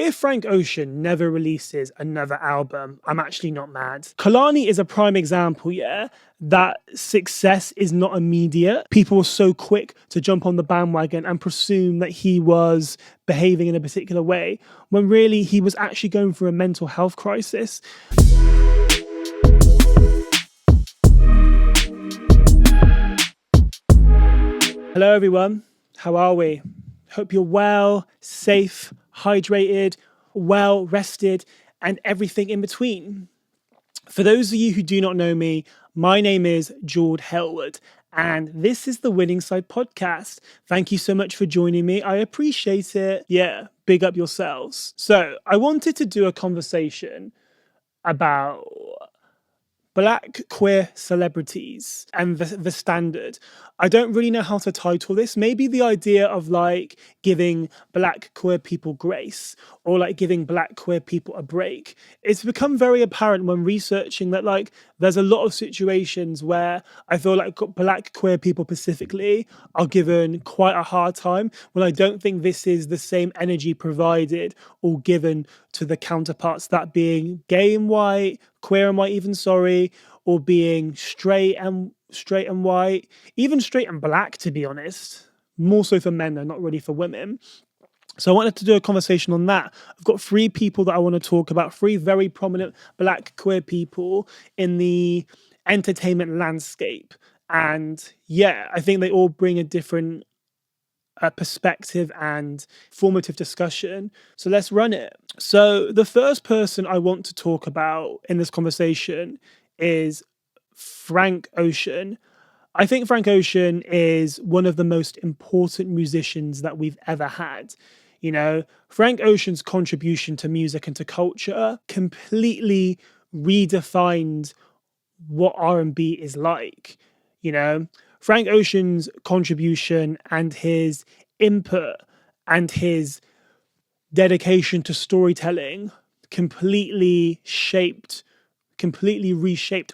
If Frank Ocean never releases another album, I'm actually not mad. Kehlani is a prime example, yeah, that success is not immediate. People were so quick to jump on the bandwagon and presume that he was behaving in a particular way, when really he was actually going through a mental health crisis. Hello everyone, how are we? Hope you're well, safe, hydrated, well rested, and everything in between. For those of you who do not know me, my name is Jord, and this is the Winning Side podcast. Thank you so much for joining me. I appreciate it. Yeah, big up yourselves. So I wanted to do a conversation about Black queer celebrities and the standard. I don't really know how to title this. Maybe the idea of like giving Black queer people grace, or like giving Black queer people a break. It's become very apparent when researching that like there's a lot of situations where I feel like Black queer people specifically are given quite a hard time, when I don't think this is the same energy provided or given to the counterparts, that being gay and white, queer and white, even or being straight and white, even straight and black, to be honest. More so for men though, not really for women. So I wanted to do a conversation on that. I've got three people that I want to talk about, three very prominent Black queer people in the entertainment landscape. And yeah, I think they all bring a different perspective and formative discussion. So let's run it. So the first person I want to talk about in this conversation is Frank Ocean. I think Frank Ocean is one of the most important musicians that we've ever had. You know, Frank Ocean's contribution to music and to culture completely redefined what R&B is like. You know, Frank Ocean's contribution and his input and his dedication to storytelling completely reshaped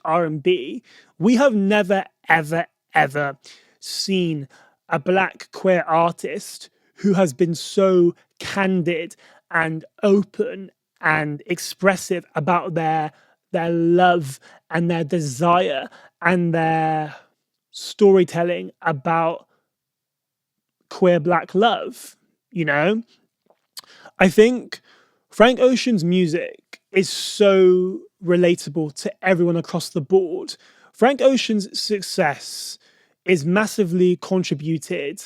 R&B. We have never, ever seen a Black queer artist who has been so candid and open and expressive about their love and their desire and their storytelling about queer Black love. You know, I think Frank Ocean's music is so relatable to everyone across the board. Frank Ocean's success is massively contributed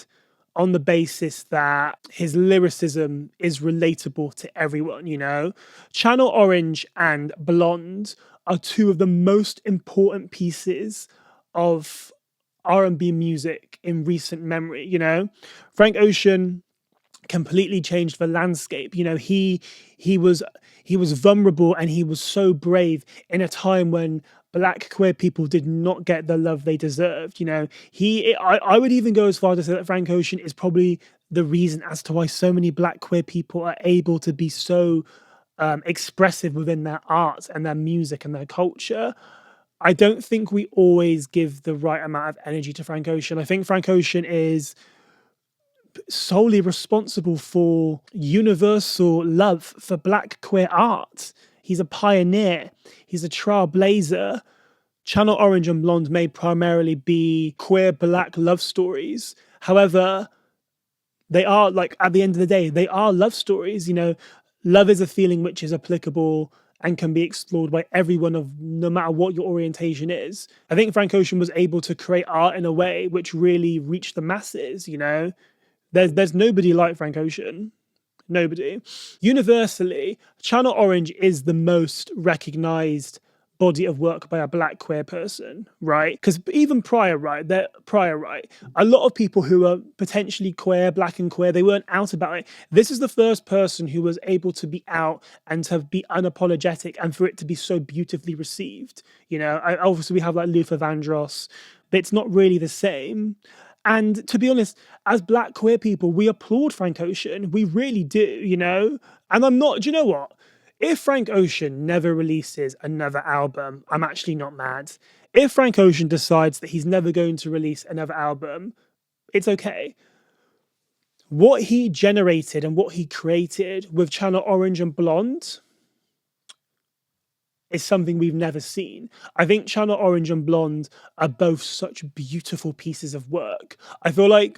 on the basis that his lyricism is relatable to everyone, you know. Channel Orange and Blonde are two of the most important pieces of R&B music in recent memory, you know. Frank Ocean completely changed the landscape. You know, he was vulnerable and he was so brave in a time when Black queer people did not get the love they deserved. You know, I would even go as far to say that Frank Ocean is probably the reason as to why so many Black queer people are able to be so expressive within their art and their music and their culture. I don't think we always give the right amount of energy to Frank Ocean. I think Frank Ocean is solely responsible for universal love for Black queer art. He's a pioneer. He's a trailblazer. Channel Orange and Blonde may primarily be queer Black love stories. However, they are, like, at the end of the day, they are love stories. You know, love is a feeling which is applicable and can be explored by everyone, of no matter what your orientation is. I think Frank Ocean was able to create art in a way which really reached the masses, you know. There's nobody like Frank Ocean. Nobody. Universally, Channel Orange is the most recognized body of work by a Black queer person, right? Because even prior, a lot of people who are potentially queer, Black and queer, they weren't out about it. This is the first person who was able to be out and to be unapologetic and for it to be so beautifully received. You know, obviously we have like Luther Vandross, but it's not really the same. And to be honest, as Black queer people, we applaud Frank Ocean. We really do, you know? And do you know what? If Frank Ocean never releases another album, I'm actually not mad. If Frank Ocean decides that he's never going to release another album, it's okay. what he generated and what he created with Channel Orange and Blonde is something we've never seen. I think Channel Orange and Blonde are both such beautiful pieces of work. I feel like,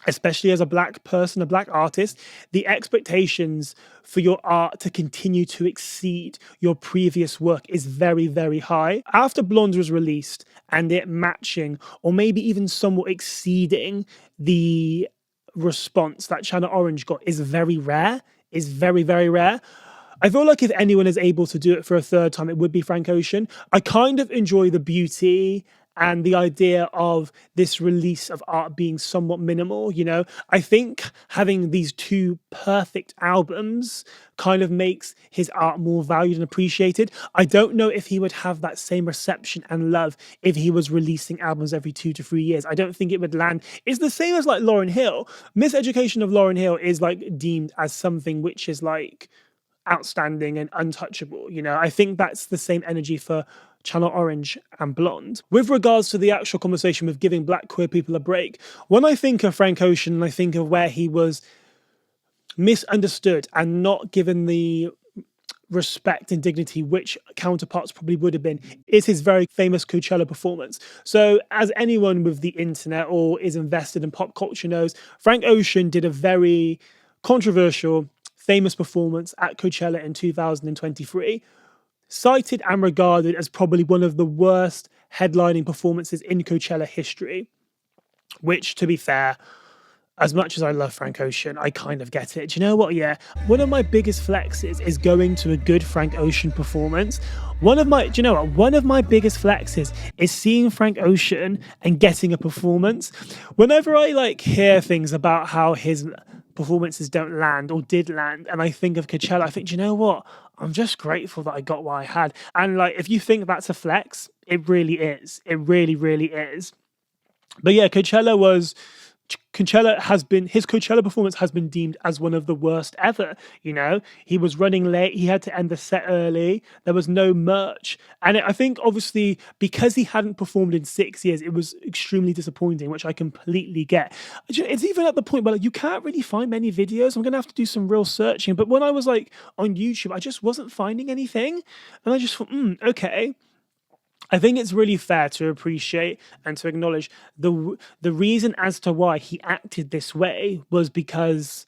especially as a black person, a black artist, the expectations for your art to continue to exceed your previous work is very, very high. After Blonde was released and it matching or maybe even somewhat exceeding the response that Channel Orange got is very rare, is very, very rare. I feel like if anyone is able to do it for a third time, it would be Frank Ocean. I kind of enjoy the beauty and the idea of this release of art being somewhat minimal, you know? I think having these two perfect albums kind of makes his art more valued and appreciated. I don't know if he would have that same reception and love if he was releasing albums every 2 to 3 years. I don't think it would land. It's the same as like Lauryn Hill. Miseducation of Lauryn Hill is like deemed as something which is like outstanding and untouchable. You know, I think that's the same energy for Channel Orange and Blonde. With regards to the actual conversation with giving black queer people a break, when I think of Frank Ocean and I think of where he was misunderstood and not given the respect and dignity which counterparts probably would have been, is his very famous Coachella performance. So as anyone with the internet or is invested in pop culture knows, Frank Ocean did a very controversial famous performance at Coachella in 2023, cited and regarded as probably one of the worst headlining performances in Coachella history, which, to be fair, as much as I love Frank Ocean, I kind of get it. Do you know what? Yeah, one of my biggest flexes is going to a good Frank Ocean performance. One of my biggest flexes is seeing Frank Ocean and getting a performance. Whenever I like hear things about how his performances don't land or did land, and I think of Coachella, I think, do you know what? I'm just grateful that I got what I had. And like, if you think that's a flex, it really is. It really, really is. But yeah, his Coachella performance has been deemed as one of the worst ever. You know, he was running late. He had to end the set early. There was no merch. And I think obviously because he hadn't performed in 6 years, it was extremely disappointing, which I completely get. It's even at the point where like, you can't really find many videos. I'm going to have to do some real searching. But when I was like on YouTube, I just wasn't finding anything. And I just thought, okay. I think it's really fair to appreciate and to acknowledge the reason as to why he acted this way was because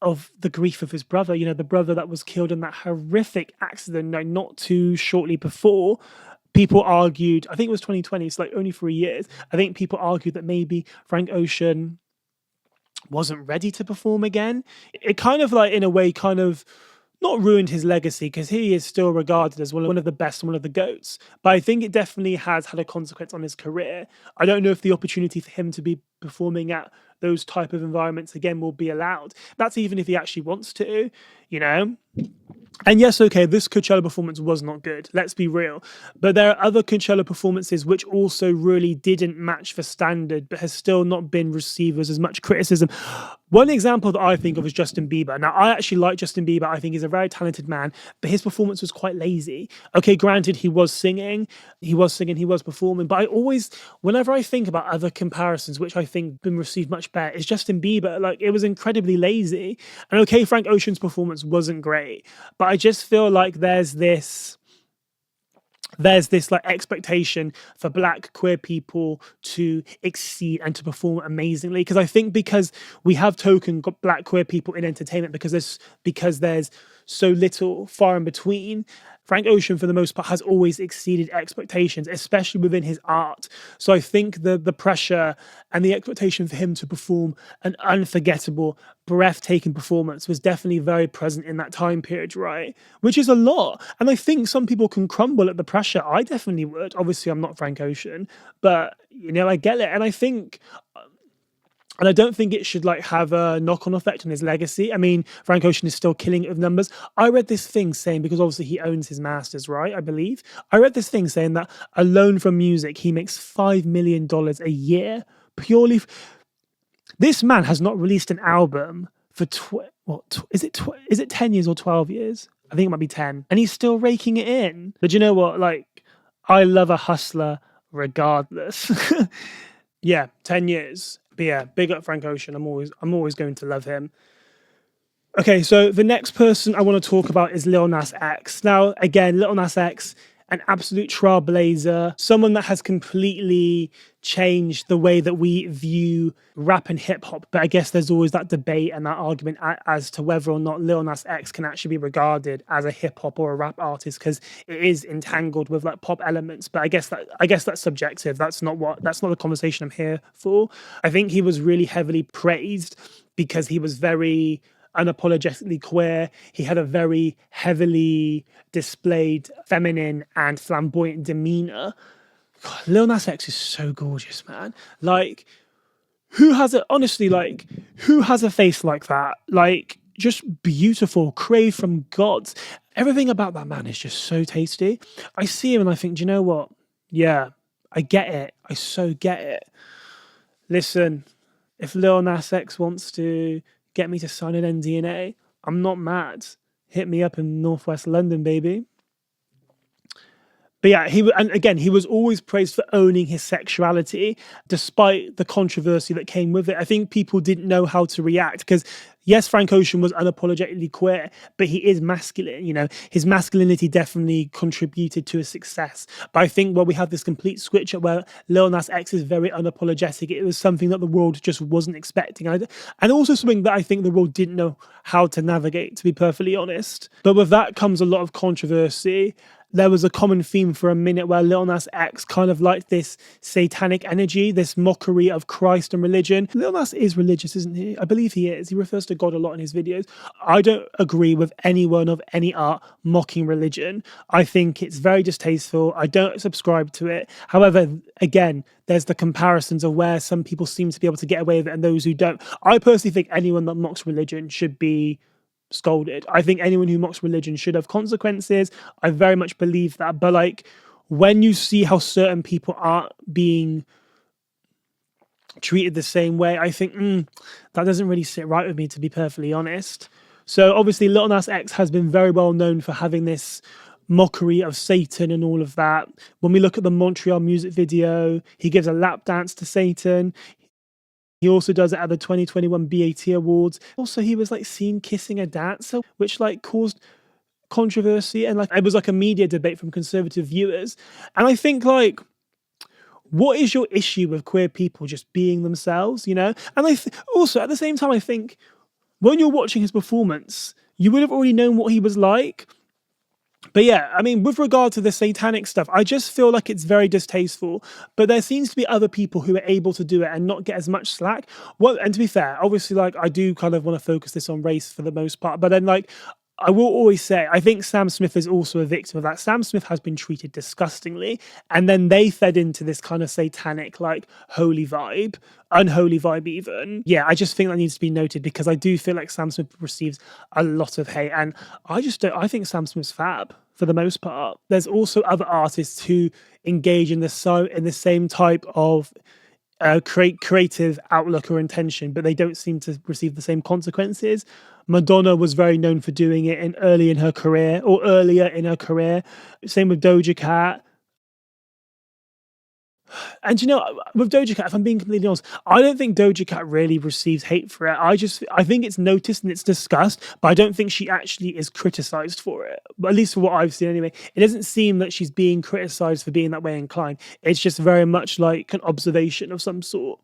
of the grief of his brother. You know, the brother that was killed in that horrific accident not too shortly before. People argued, I think it was 2020, it's like only 3 years. I think people argued that maybe Frank Ocean wasn't ready to perform again. It kind of like, in a way, kind of not ruined his legacy because he is still regarded as one of the best and one of the GOATs. But I think it definitely has had a consequence on his career. I don't know if the opportunity for him to be performing at those type of environments again will be allowed. That's even if he actually wants to, you know. And yes, okay, this Coachella performance was not good, let's be real. But there are other Coachella performances which also really didn't match the standard, but has still not been received as much criticism. One example that I think of is Justin Bieber. Now, I actually like Justin Bieber. I think he's a very talented man, but his performance was quite lazy. Okay, granted, he was performing, but I always, whenever I think about other comparisons, which I think been received much better, is Justin Bieber. Like, it was incredibly lazy. And okay, Frank Ocean's performance wasn't great, but I just feel like there's this like expectation for black queer people to exceed and to perform amazingly, because I think because we have token black queer people in entertainment because there's so little far in between, Frank Ocean for the most part has always exceeded expectations, especially within his art. So I think the pressure and the expectation for him to perform an unforgettable, breathtaking performance was definitely very present in that time period, right? Which is a lot. And I think some people can crumble at the pressure. I definitely would. Obviously, I'm not Frank Ocean, but, you know, I get it. And I think... And I don't think it should like have a knock-on effect on his legacy. I mean, Frank Ocean is still killing it with numbers. I read this thing saying, because obviously he owns his masters, right? I believe. I read this thing saying that alone from music, he makes $5 million a year purely. This man has not released an album for is it 10 years or 12 years? I think it might be 10. And he's still raking it in. But you know what? Like, I love a hustler regardless. Yeah, 10 years. But yeah, big up Frank Ocean. I'm always going to love him. Okay, so the next person I want to talk about is Lil Nas X. Now, again, Lil Nas X, an absolute trailblazer, someone that has completely changed the way that we view rap and hip hop. But I guess there's always that debate and that argument as to whether or not Lil Nas X can actually be regarded as a hip hop or a rap artist, because it is entangled with like pop elements. But I guess that's subjective. That's not the conversation I'm here for. I think he was really heavily praised because he was very unapologetically queer. He had a very heavily displayed feminine and flamboyant demeanor. God, Lil Nas X is so gorgeous, man. Like, who has a face like that? Like, just beautiful, crave from gods. Everything about that man is just so tasty. I see him and I think, do you know what? Yeah, I get it. I so get it. Listen, if Lil Nas X wants to get me to sign an NDA, I'm not mad. Hit me up in Northwest London, baby. But yeah, he was always praised for owning his sexuality, despite the controversy that came with it. I think people didn't know how to react because, yes, Frank Ocean was unapologetically queer, but he is masculine. You know, his masculinity definitely contributed to his success. But I think we have this complete switch up where Lil Nas X is very unapologetic. It was something that the world just wasn't expecting, and also something that I think the world didn't know how to navigate, to be perfectly honest. But with that comes a lot of controversy. There was a common theme for a minute where Lil Nas X kind of liked this satanic energy, this mockery of Christ and religion. Lil Nas is religious, isn't he? I believe he is. He refers to God a lot in his videos. I don't agree with anyone of any art mocking religion. I think it's very distasteful. I don't subscribe to it. However, again, there's the comparisons of where some people seem to be able to get away with it and those who don't. I personally think anyone that mocks religion should be scolded. I think anyone who mocks religion should have consequences. I very much believe that. But like, when you see how certain people aren't being treated the same way, I think that doesn't really sit right with me, to be perfectly honest. So obviously Lil Nas X has been very well known for having this mockery of Satan and all of that. When we look at the Montreal music video, he gives a lap dance to Satan. He also does it at the 2021 BAT Awards. Also, he was like seen kissing a dancer, which like caused controversy, and like it was like a media debate from conservative viewers. And I think like, what is your issue with queer people just being themselves, you know? And also at the same time, I think when you're watching his performance, you would have already known what he was like. But yeah, I mean, with regard to the satanic stuff, I just feel like it's very distasteful. But there seems to be other people who are able to do it and not get as much slack. Well, and to be fair, obviously, like, I do kind of want to focus this on race for the most part. But then, like, I will always say, I think Sam Smith is also a victim of that. Sam Smith has been treated disgustingly. And then they fed into this kind of satanic, like, holy vibe, unholy vibe even. Yeah, I just think that needs to be noted because I do feel like Sam Smith receives a lot of hate. And I think Sam Smith's fab for the most part. There's also other artists who engage in the same type of creative outlook or intention, but they don't seem to receive the same consequences. Madonna was very known for doing it earlier in her career. Same with Doja Cat. And you know, with Doja Cat, if I'm being completely honest, I don't think Doja Cat really receives hate for it. I think it's noticed and it's discussed, but I don't think she actually is criticised for it. But at least for what I've seen anyway, it doesn't seem that she's being criticised for being that way inclined. It's just very much like an observation of some sort.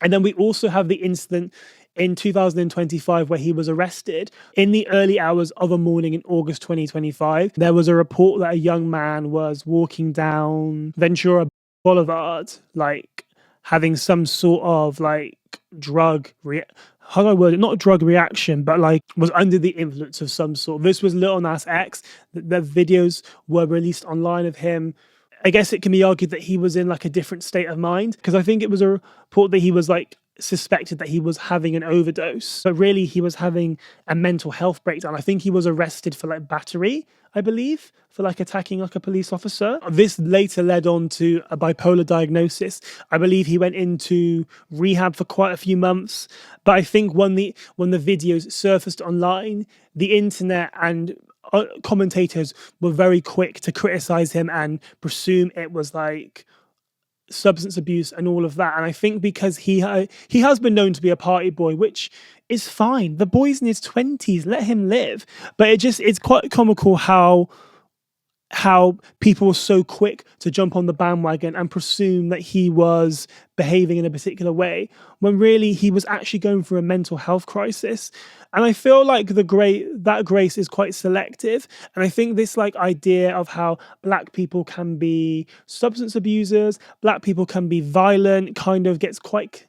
And then we also have the incident in 2025 where he was arrested in the early hours of a morning in August 2025. There was a report that a young man was walking down Ventura Boulevard, like having some sort of like how do I word it? Not drug reaction, but like was under the influence of some sort. This was Lil Nas X. The videos were released online of him. I guess it can be argued that he was in like a different state of mind, because I think it was a report that he was like suspected that he was having an overdose, but really he was having a mental health breakdown. I think he was arrested for like battery, I believe, for like attacking like a police officer. This later led on to a bipolar diagnosis. I believe he went into rehab for quite a few months. But I think when the videos surfaced online, the internet and commentators were very quick to criticize him and presume it was like substance abuse and all of that. And I think because he has been known to be a party boy, which is fine. The boy's in his 20s, let him live. But it's quite comical how people were so quick to jump on the bandwagon and presume that he was behaving in a particular way when really he was actually going through a mental health crisis. And I feel like that grace is quite selective. And I think this like idea of how black people can be substance abusers, black people can be violent, kind of gets quite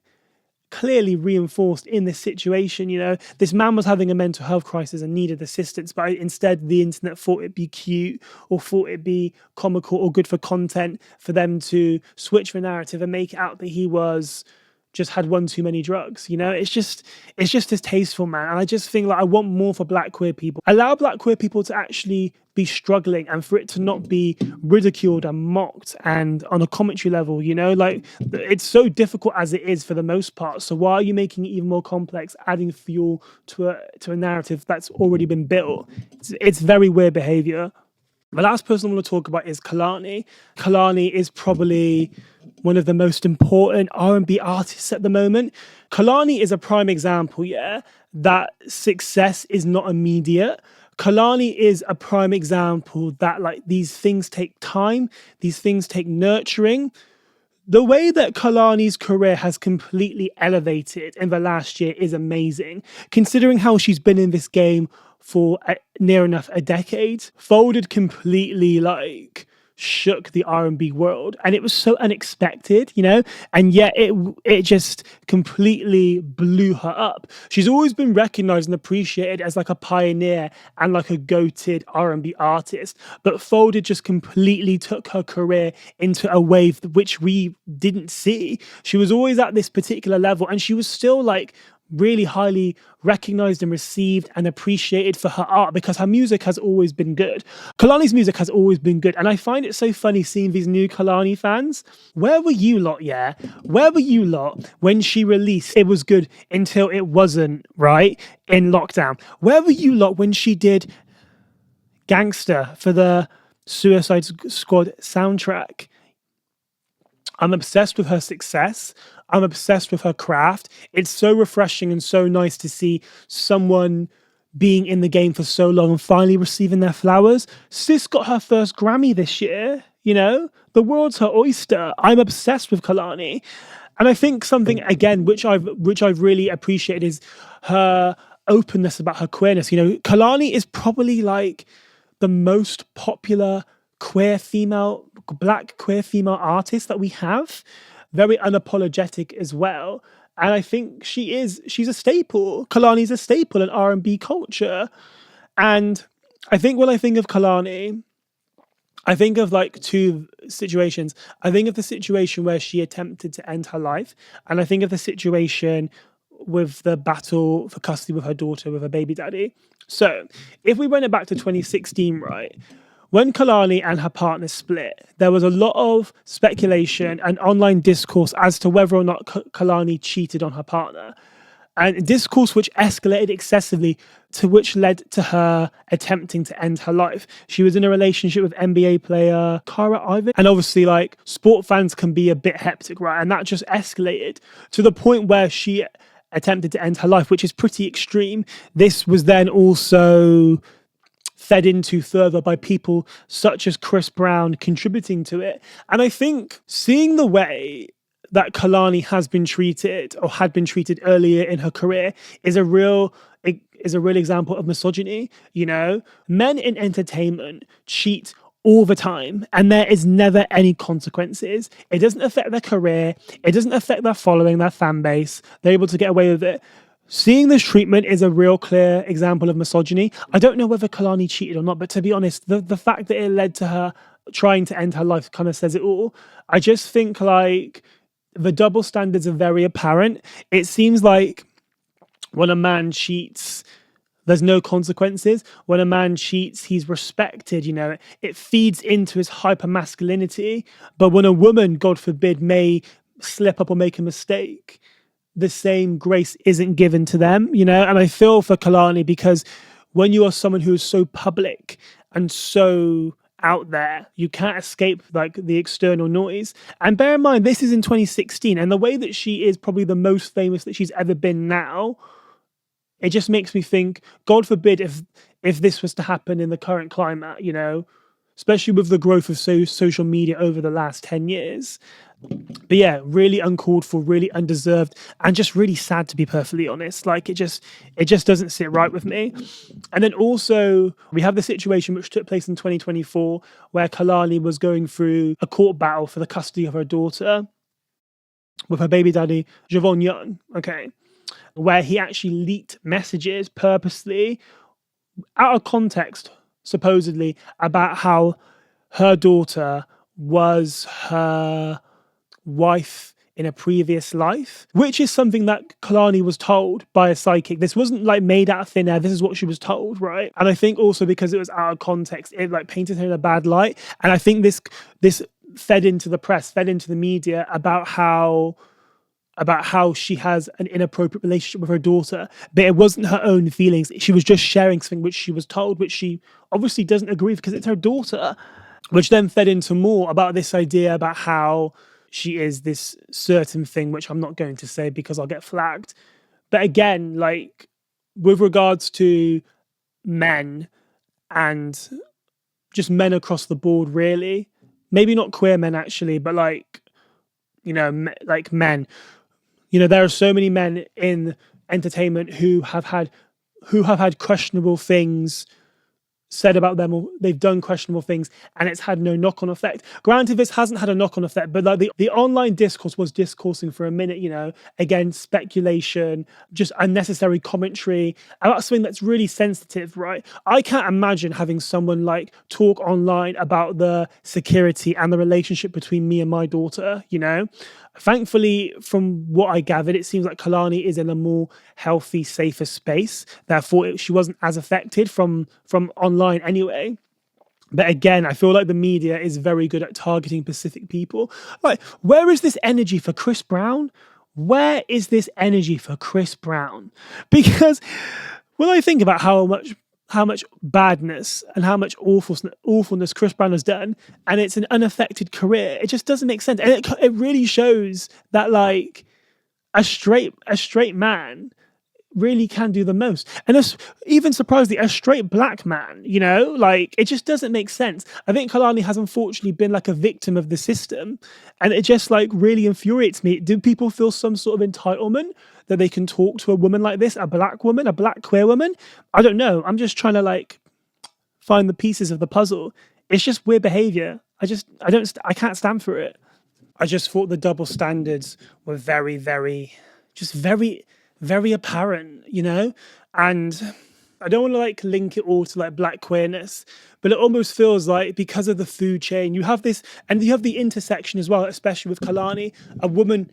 clearly reinforced in this situation. This man was having a mental health crisis and needed assistance, but instead the internet thought it'd be cute or thought it'd be comical or good for content for them to switch the narrative and make it out that he was just had one too many drugs. It's just distasteful, man. And I just think like I want more for black queer people. Allow black queer people to actually be struggling and for it to not be ridiculed and mocked and on a commentary level, like it's so difficult as it is for the most part. So why are you making it even more complex, adding fuel to a narrative that's already been built? It's very weird behavior. The last person I want to talk about is Kehlani. Kehlani is probably one of the most important R&B artists at the moment. Kehlani is a prime example, that success is not immediate. Kehlani is a prime example that like these things take time, these things take nurturing. The way that Kehlani's career has completely elevated in the last year is amazing, considering how she's been in this game for near enough a decade. Folded completely like shook the R&B world, and it was so unexpected, and yet it just completely blew her up. She's always been recognized and appreciated as like a pioneer and like a goated R&B artist, but Folded just completely took her career into a wave which we didn't see. She was always at this particular level, and she was still like really highly recognized and received and appreciated for her art because her music has always been good. Kehlani's music has always been good, and I find it so funny seeing these new Kehlani fans. Where were you lot, Where were you lot when she released It Was Good Until It Wasn't, right? In lockdown. Where were you lot when she did Gangster for the Suicide Squad soundtrack? I'm obsessed with her success. I'm obsessed with her craft. It's so refreshing and so nice to see someone being in the game for so long and finally receiving their flowers. Sis got her first Grammy this year, The world's her oyster. I'm obsessed with Kehlani. And I think something, again, which I've really appreciated is her openness about her queerness. Kehlani is probably like the most popular black queer female artist that we have. Very unapologetic as well. And I think she's a staple. Kehlani's a staple in R&B culture. And I think when I think of Kehlani, I think of like two situations. I think of the situation where she attempted to end her life. And I think of the situation with the battle for custody with her daughter, with her baby daddy. So if we run it back to 2016, right? When Kehlani and her partner split, there was a lot of speculation and online discourse as to whether or not Kehlani cheated on her partner. And discourse which escalated excessively, to which led to her attempting to end her life. She was in a relationship with NBA player Cara Ivan. And obviously, like, sport fans can be a bit hectic, right? And that just escalated to the point where she attempted to end her life, which is pretty extreme. This was then also fed into further by people such as Chris Brown contributing to it. And I think seeing the way that Kehlani has been treated or had been treated earlier in her career is a real example of misogyny. Men in entertainment cheat all the time and there is never any consequences. It doesn't affect their career. It doesn't affect their following, their fan base. They're able to get away with it. Seeing this treatment is a real clear example of misogyny. I don't know whether Kehlani cheated or not, but to be honest, the fact that it led to her trying to end her life kind of says it all. I just think like the double standards are very apparent. It seems like when a man cheats, there's no consequences. When a man cheats, he's respected, It feeds into his hyper masculinity. But when a woman, God forbid, may slip up or make a mistake, the same grace isn't given to them, And I feel for Kehlani because when you are someone who is so public and so out there. You can't escape like the external noise. And bear in mind, this is in 2016, and the way that she is probably the most famous that she's ever been now, it just makes me think, God forbid if this was to happen in the current climate, you know, especially with the growth of social media over the last 10 years. But yeah, really uncalled for, really undeserved, and just really sad, to be perfectly honest. Like it just doesn't sit right with me. And then also we have the situation which took place in 2024 where Kehlani was going through a court battle for the custody of her daughter with her baby daddy, Javon Young, okay, where he actually leaked messages purposely out of context, supposedly, about how her daughter was her wife in a previous life, which is something that Kehlani was told by a psychic. This wasn't like made out of thin air. This is what she was told, right? And I think also because it was out of context, it like painted her in a bad light. And I think this fed into the press, fed into the media about how she has an inappropriate relationship with her daughter, but it wasn't her own feelings. She was just sharing something which she was told, which she obviously doesn't agree with because it's her daughter, which then fed into more about this idea about how she is this certain thing, which I'm not going to say because I'll get flagged. But again, like with regards to men and just men across the board, really, maybe not queer men actually, but like, you know, like men. You know, there are so many men in entertainment who have had questionable things said about them, or they've done questionable things, and it's had no knock-on effect. Granted, this hasn't had a knock-on effect, but like the online discourse was discoursing for a minute, you know, again, speculation, just unnecessary commentary about something that's really sensitive, right? I can't imagine having someone like talk online about the security and the relationship between me and my daughter, you know? Thankfully, from what I gathered, it seems like Kehlani is in a more healthy, safer space. Therefore, she wasn't as affected from online anyway. But again, I feel like the media is very good at targeting specific people. Like, where is this energy for Chris Brown? Where is this energy for Chris Brown? Because when I think about how much badness and how much awfulness Chris Brown has done, and it's an unaffected career, it just doesn't make sense. And it really shows that like a straight man really can do the most. And even surprisingly, a straight black man, you know, like it just doesn't make sense. I think Kehlani has unfortunately been like a victim of the system, and it just like really infuriates me. Do people feel some sort of entitlement that they can talk to a woman like this, a black woman, a black queer woman? I don't know. I'm just trying to like find the pieces of the puzzle. It's just weird behavior. I can't stand for it. I just thought the double standards were very, very apparent, you know? And I don't want to like link it all to like black queerness, but it almost feels like because of the food chain, you have this, and you have the intersection as well, especially with Kehlani, a woman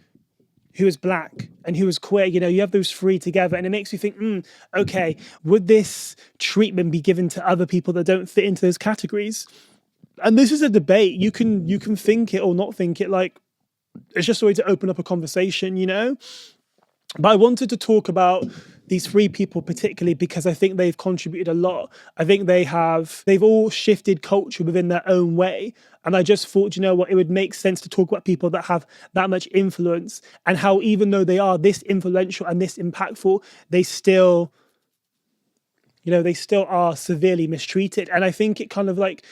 who is black and who is queer, you know, you have those three together, and it makes you think, okay, would this treatment be given to other people that don't fit into those categories? And this is a debate. You can think it or not think it. Like, it's just a way to open up a conversation, you know? But I wanted to talk about these three people particularly because I think they've contributed a lot. I think they've all shifted culture within their own way. And I just thought, you know what, it would make sense to talk about people that have that much influence, and how even though they are this influential and this impactful, they still are severely mistreated. And I think it kind of like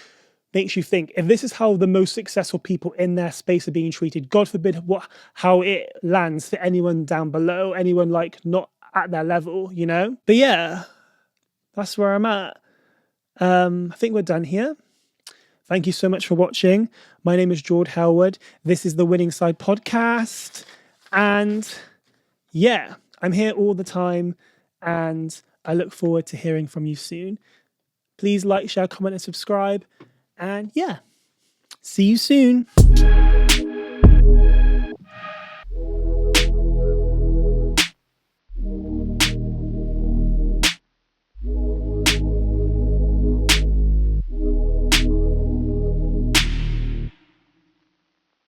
makes you think, if this is how the most successful people in their space are being treated, God forbid how it lands for anyone down below, anyone like not at their level, you know? But yeah, that's where I'm at. I think we're done here. Thank you so much for watching. My name is Jord Hellwood. This is the Winning Side podcast. And yeah, I'm here all the time, and I look forward to hearing from you soon. Please like, share, comment, and subscribe. And yeah, see you soon.